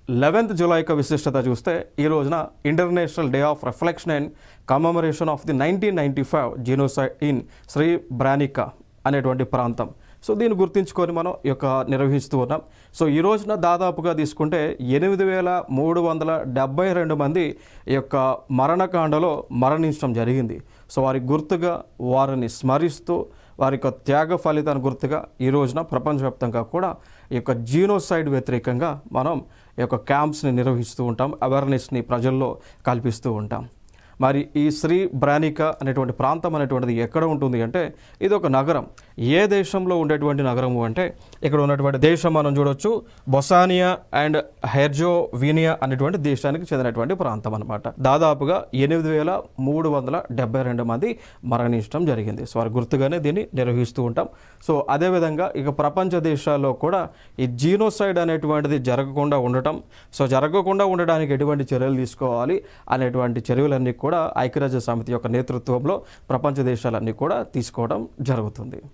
11th July యొక్క విశిష్టత చూస్తే ఈ రోజున international day of reflection and commemoration of the 1995 genocide in Srebrenica అనేటువంటి ప్రాంతం. సో దీన్ని గుర్తించుకొని మనం ఈ యొక్క నిర్వహిస్తూ ఉన్నాం. సో ఈ రోజున దాదాపుగా తీసుకుంటే 8,372 మంది ఈ యొక్క మరణకాండలో మరణించడం జరిగింది. సో వారి గుర్తుగా వారిని స్మరిస్తూ వారి యొక్క త్యాగ ఫలితాన్ని గుర్తుగా ఈ రోజున ప్రపంచవ్యాప్తంగా కూడా ఈ యొక్క జీనోసైడ్ వ్యతిరేకంగా మనం ఈ యొక్క క్యాంప్స్ని నిర్వహిస్తూ ఉంటాం, అవేర్నెస్ని ప్రజల్లో కల్పిస్తూ ఉంటాం. మరి ఈ శ్రీ బ్రానికా అనేటువంటి ప్రాంతం అనేటువంటిది ఎక్కడ ఉంటుంది అంటే ఇది ఒక నగరం. ఏ దేశంలో ఉండేటువంటి నగరము అంటే ఇక్కడ ఉన్నటువంటి దేశం మనం చూడొచ్చు, బొసానియా అండ్ హెర్జోవినియా అనేటువంటి దేశానికి చెందినటువంటి ప్రాంతం అనమాట. దాదాపుగా 8,372 మంది మరణించడం జరిగింది. సో వారి గుర్తుగానే దీన్ని నిర్వహిస్తూ ఉంటాం. సో అదేవిధంగా ఇక ప్రపంచ దేశాల్లో కూడా ఈ జీనోసైడ్ అనేటువంటిది జరగకుండా ఉండడానికి ఎటువంటి చర్యలు తీసుకోవాలి అనేటువంటి చర్యలన్నీ కూడా ఐక్యరాజ్య సమితి యొక్క నేతృత్వంలో ప్రపంచ దేశాలన్నీ కూడా తీసుకోవడం జరుగుతుంది.